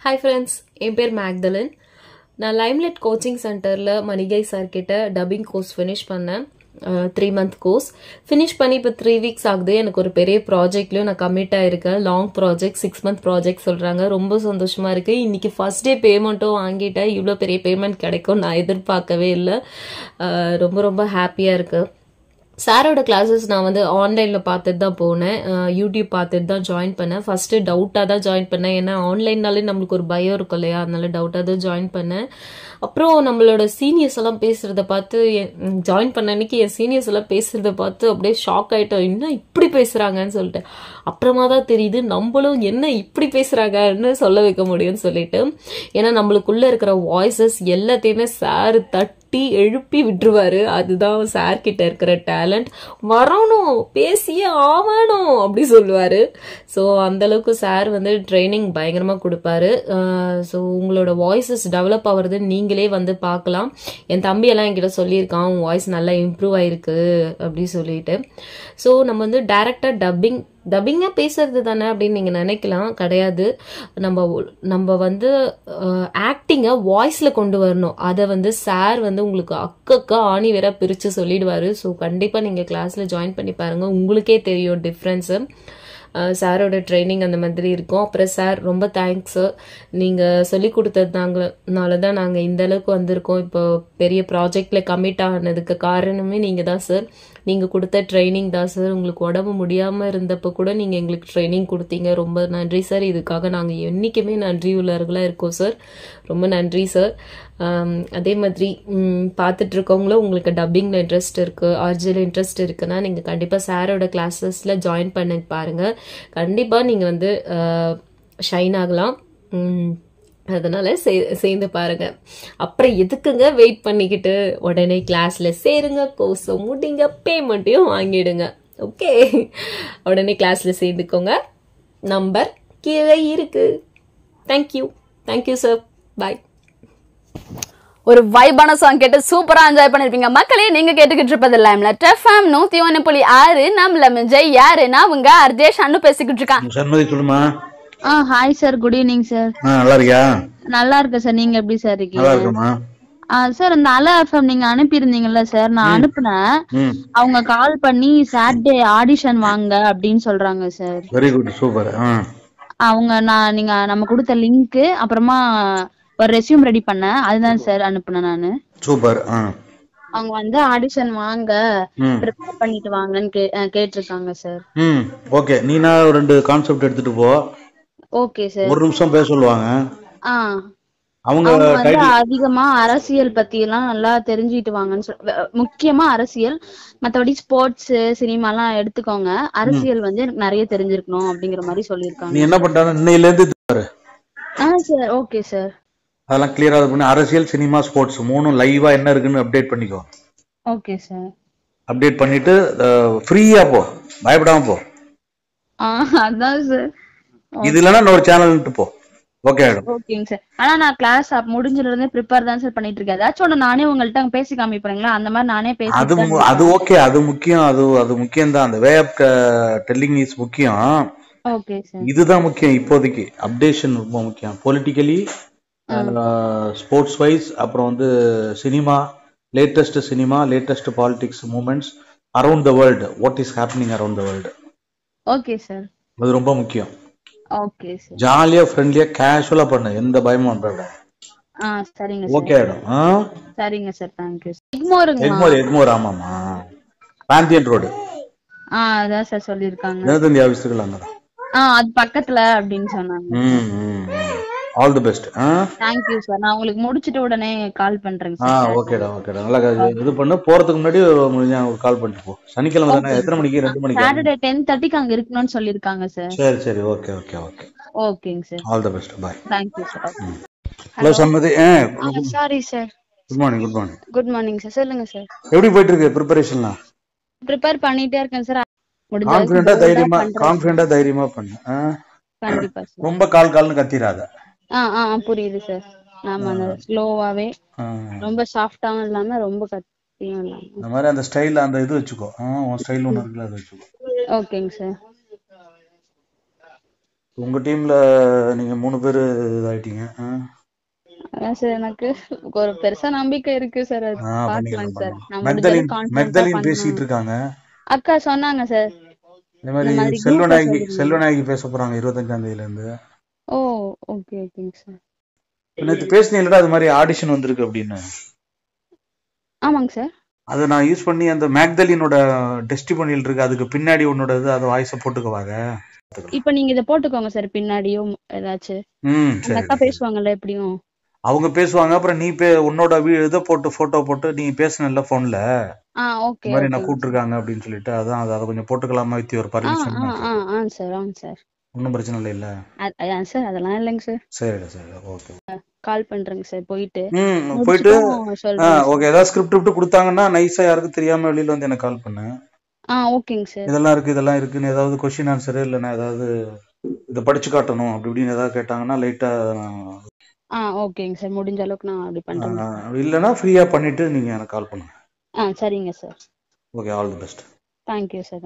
Hi friends, என் பேர் மேக்தலன். நான் limelight coaching சென்டரில் மணிகை சார் கிட்ட டப்பிங் கோர்ஸ் ஃபினிஷ் பண்ணேன். 3 month கோர்ஸ் ஃபினிஷ் பண்ணி இப்போ 3 weeks ஆகுது. எனக்கு ஒரு பெரிய ப்ராஜெக்ட்லையும் நான் கமிட் ஆயிருக்கேன். லாங் ப்ராஜெக்ட் 6 month ப்ராஜெக்ட் சொல்கிறாங்க. ரொம்ப சந்தோஷமாக இருக்குது. இன்றைக்கி ஃபர்ஸ்ட் டே பேமெண்ட்டும் வாங்கிட்டேன். இவ்வளோ பெரிய பேமெண்ட் கிடைக்கும் நான் எதிர்பார்க்கவே இல்லை. ரொம்ப ரொம்ப ஹாப்பியாக இருக்குது. சாரோட கிளாஸஸ் நான் வந்து ஆன்லைனில் பார்த்துட்டு தான் போனேன். யூடியூப் பார்த்துட்டு தான் ஜாயின் பண்ணேன். ஃபஸ்ட்டு டவுட்டாக தான் ஜாயின் பண்ணேன். ஏன்னா ஆன்லைன்னாலே நம்மளுக்கு ஒரு பயம் இருக்கும் இல்லையா, அதனால டவுட்டாக தான் ஜாயின் பண்ணேன். அப்புறம் நம்மளோட சீனியர்ஸ் எல்லாம் பேசுகிறத பார்த்து ஜாயின் பண்ண அன்னைக்கு என் சீனியர்ஸ் எல்லாம் பேசுகிறத பார்த்து அப்படியே ஷாக் ஆகிட்டோம். இன்னும் இப்படி பேசுகிறாங்கன்னு சொல்லிட்டு அப்புறமா தான் தெரியுது நம்மளும் என்ன இப்படி பேசுகிறாங்கன்னு சொல்ல வைக்க முடியும்னு சொல்லிட்டு. ஏன்னா நம்மளுக்குள்ளே இருக்கிற வாய்ஸஸ் எல்லாத்தையுமே சார் தட்டி எழுப்பி விட்டுருவாரு. அதுதான் சார் கிட்ட இருக்கிற டேலண்ட். வரணும், பேசியே ஆவணும் அப்படி சொல்லுவாரு. ஸோ அந்த அளவுக்கு சார் வந்து ட்ரைனிங் பயங்கரமா கொடுப்பாரு. ஸோ உங்களோட வாய்ஸஸ் டெவலப் ஆகுறது நீங்களே வந்து பார்க்கலாம். என் தம்பி எல்லாம் என்கிட்ட சொல்லியிருக்கான், உன் வாய்ஸ் நல்லா இம்ப்ரூவ் ஆயிருக்கு அப்படி சொல்லிட்டு. ஸோ நம்ம வந்து டைரக்டா டப்பிங்கா பேசுறது தானே அப்படின்னு நீங்க நினைக்கலாம். கிடையாது. நம்ம வந்து ஆக்டிங்கை வாய்ஸ்ல கொண்டு வரணும். அதை வந்து சார் வந்து உங்களுக்கு அக்கா ஆணி வேற பிரிச்சு சொல்லிடுவாரு. ஸோ கண்டிப்பா நீங்க கிளாஸ்ல ஜாயின் பண்ணி பாருங்க, உங்களுக்கே தெரியும் டிஃப்ரென்ஸு. சாரோட ட்ரைனிங் அந்த மாதிரி இருக்கும். அப்புறம் சார் ரொம்ப தேங்க்ஸ், நீங்கள் சொல்லி கொடுத்ததுனால தான் நாங்கள் இந்த அளவுக்கு வந்திருக்கோம். இப்போ பெரிய ப்ராஜெக்டில் கமிட் ஆனதுக்கு காரணமே நீங்கள் தான் சார். நீங்கள் கொடுத்த ட்ரைனிங் தான் சார். உங்களுக்கு உடம்பு முடியாமல் இருந்தப்போ கூட நீங்கள் எங்களுக்கு ட்ரைனிங் கொடுத்தீங்க. ரொம்ப நன்றி சார். இதுக்காக நாங்கள் என்றைக்குமே நன்றி உள்ளவர்களாக இருக்கோம் சார். ரொம்ப நன்றி சார். அதே மாதிரி பார்த்துட்டு இருக்கவங்களும் உங்களுக்கு டப்பிங்கில் இன்ட்ரெஸ்ட் இருக்குது, ஆர்ஜியில் இன்ட்ரெஸ்ட் இருக்குன்னா நீங்கள் கண்டிப்பாக சாரோட கிளாஸஸில் ஜாயின் பண்ண பாருங்கள். கண்டிப்பாக நீங்கள் வந்து ஷைன் ஆகலாம். அதனால சேர்ந்து பாருங்க. அப்புறம் எதுக்குங்க வெயிட் பண்ணிக்கிட்டு, உடனே கிளாஸ்ல சேருங்க, கோர்ஸை முடிங்க, பேமெண்ட்டையும் வாங்கிடுங்க. ஓகே, உடனே கிளாஸ்ல சேர்ந்துக்கோங்க. நம்பர் கீழே இருக்கு. Thank you sir. பாய். ஒரு வைபான சாங் கேட்டு சூப்பரா என்ஜாய் பண்ணிருப்பீங்க மக்களே. நீங்க கேட்டுக்கிட்டு இருப்பது லைம்லைட் எஃப்எம் 101.6. நம்மள மிஞ்சை யாருன்னா அவங்க அர்ஜேஷ் அண்ணு பேசிக்கிட்டு இருக்காங்க. சண்முகி சொல்லுமா. Hi sir, good evening sir. நல்லா இருக்கியா? நல்லா இருக்கேன் சார். நீங்க எப்படி சார் இருக்கீங்க? நல்லா இருக்கேம்மா. சார் இந்த அல எஃப்எம் நீங்க அனுப்பியிருந்தீங்கல்ல சார், நான் அனுப்புனேன். அவங்க கால் பண்ணி சாட்டர்டே ஆடிஷன் வாங்க அப்படின்னு சொல்றாங்க சார். Very good, super. அவங்க நீங்க நம்ம கொடுத்த லிங்க் அப்புறமா ஒரு ரெஸ்யூம் ரெடி பண்ணேன், அதுதான் சார் அனுப்புனேன் நானு. சூப்பர். அவங்க வந்து ஆடிஷன் வாங்க, ப்ரிப்பேர் பண்ணிட்டு வாங்கன்னு கேட்டிருக்காங்க சார். ஓகே, நீனா ரெண்டு கான்செப்ட் எடுத்துட்டு போ. Okay sir. ஒரு நிமிஷம் பேச சொல்லுவாங்க. அவங்க வந்து அதிகமா அரசியல் பத்தி எல்லாம் நல்லா தெரிஞ்சுட்டு வாங்கன்னு முக்கியமா அரசியல், மத்தபடி ஸ்போர்ட்ஸ் சினிமா எல்லாம் எடுத்துக்கோங்க, அரசியல் வந்து எனக்கு நிறைய தெரிஞ்சிருக்கணும் அப்படிங்கிற மாதிரி சொல்லியிருக்காங்க. நீ என்ன பண்றாங்க இன்னையில இருந்து பாரு. Sir okay sir. அதெல்லாம் கிளியரா பண்ணி அரசியல், சினிமா, ஸ்போர்ட்ஸ் மூணும் லைவா என்ன இருக்குன்னு அப்டேட் பண்ணிக்கோ. Okay sir. அப்டேட் பண்ணிட்டு ஃப்ரீயா போ, பயப்படாம போ. அதான் சார். இது இல்லைன்னா இன்னொரு சேனல்ட்டு போ. ஓகே ஓகேங்க சார். ஆனா நான் கிளாஸ் முடிஞ்சதுல இருந்து ப்ரிப்பேர் தான் சார் பண்ணிட்டு இருக்கேன். ஏதாச்சும் ஒண்ணு நானே உங்கள்ட்ட பேசி காமிப்பீங்களா? அந்த மாதிரி நானே பேசி. அது ஓகே, அது முக்கியம். அது முக்கியம் தான். அந்த வே ஆஃப் டெல்லிங் இஸ் முக்கியம். Okay sir. இதுதான் முக்கியம் இப்போதைக்கு. அப்டேஷன் ரொம்ப முக்கியம். பொலிட்டிக்கலி, ஸ்போர்ட்ஸ் வைஸ், அப்புறம் வந்து cinema, latest politics moments around the world, what is happening around the world. Okay sir. அது ரொம்ப முக்கியம். Okay sir. ஜாலியா ஃப்ரெண்ட்லியா கேஷுவலா பண்ணு, எந்த பயமும் பண்ண. சரிங்க சார். ஓகே ஆயிடும். சரிங்க சார். தேங்க்யூ. எக்மோர். ஆமாமா, பாந்தியன் ரோடு. அதான் சார் சொல்லிருக்காங்க. ஜனதந்தி ஆபீஸ்க்குள்ள அங்க. அது பக்கத்துல அப்படின்னு சொன்னாங்க. All the best. Thank you sir. நான் உங்களுக்கு முடிச்சிட்டு உடனே கால் பண்றேங்க சார். ஓகேடா. நல்லா இது பண்ணு. போறதுக்கு முன்னாடி முடிஞ்சா ஒரு கால் பண்ணிட்டு போ. சனிக்கிழமை தானே? எத்தனை மணிக்கு? 2 மணிக்கு. சாட்டர்டே 10:30க்கு அங்க இருக்கணும்னு சொல்லிருக்காங்க சார். சரி. ஓகே. ஓகேங்க sir. All the best. Bye. Thank you sir. Hello Shanmugi. Sorry sir. Good morning. Good morning sir. சொல்லுங்க சார். எப்படி போயிட்டு இருக்கு ப்ரிப்பரேஷன்லாம்? ப்ரிப்பேர் பண்ணிட்டே இருக்கேன் சார். கான்ஃபிடென்ட்டா தைரியமா பண்ணு. கண்டிப்பா சார். ரொம்ப கால்னு கத்திராத. புரியுது சார். நாம ஸ்லோவாவே, ரொம்ப சாஃப்டாவும் இல்லாம ரொம்ப கத்தியும் இல்லாம இந்த மாதிரி அந்த ஸ்டைல், அந்த இது வச்சுக்கோ. உன் ஸ்டைல் ஒன்று இருக்குல்ல, அது வச்சுக்கோ. ஓகேங்க சார். உங்க டீம்ல நீங்க 3 பேர் இதாயிட்டீங்க. அதான் சார் எனக்கு ஒரு பெருசா நம்பிக்கை இருக்கு சார். அது பண்ணிக்கலாம் பாக்கலாங்க சார். பண்ணலாம். நான் முடிஞ்ச அளவுக்கு கான்ஃபிடென்ட்டா மெக்தலின் பண்ணேன். பேசிட்டு இருக்காங்க. அக்கா சொன்னாங்க சார், இந்த இந்த மாதிரி மாதிரி குரூப்ல சொல்லிருந்தாங்க. செல்வநாயகி பேச போறாங்க 25ஆம் தேதியில இருந்து. ஓ ஓகே ஓகேங்க சார். நேற்று பேசினீங்களா அது மாதிரி ஆடிஷன் வந்திருக்கு அப்படின்னு. ஆமாங்க சார். அதை நான் யூஸ் பண்ணி அந்த மேக்தலினோட டெஸ்டிமோனியல் இருக்கு, அதுக்கு பின்னாடி உன்னோட இது அதை வாய்ஸை போட்டுக்குவாங்க. இப்ப நீங்க இத போட்டுக்கோங்க சார், பின்னாடியும் ஏதாச்சும் அந்த சரி அக்கா பேசுவாங்கல்ல எப்படியும். அவங்க பேசுவாங்க. அப்புறம் நீ உன்னோட இதை போட்டு போட்டோ போட்டு நீ பேசுனல போன்ல ஓகே இந்த மாதிரி நான் ஓகே கூப்பிட்டுருக்காங்க அப்படின்னு சொல்லிட்டு அதான் அதை கொஞ்சம் போட்டுக்கலாமா வித் ஒரு பர்மிஷன். சார் ஆமாங்க சார். ஒன்றும் பிரச்சனை இல்லை இல்ல சார் அதெல்லாம் இல்லைங்க சார். சரி ஓகே. கால் பண்றேங்க சார் போயிட்டு போயிட்டு சொல்றேன். ஓகே. ஏதாவது ஸ்கிரிப்ட் கொடுத்தாங்கன்னா நைஸா யாருக்கும் தெரியாம வெளியில வந்து எனக்கு கால் பண்ணு. ஓகேங்க சார். இதெல்லாம் இருக்குன்னு ஏதாவது கொஸ்டின் ஆன்சர் இல்லைன்னா ஏதாவது இதை படிச்சு காட்டணும் அப்படி இப்படின்னு ஏதாவது கேட்டாங்கன்னா லைட்டா ஓகேங்க சார். முடிஞ்ச அளவுக்கு நான் அப்படி பண்றேன். இல்லைன்னா ஃப்ரீயா பண்ணிட்டு நீங்க எனக்கு கால் பண்ணுங்க. சரிங்க sir. Okay, all the best. Thank you sir.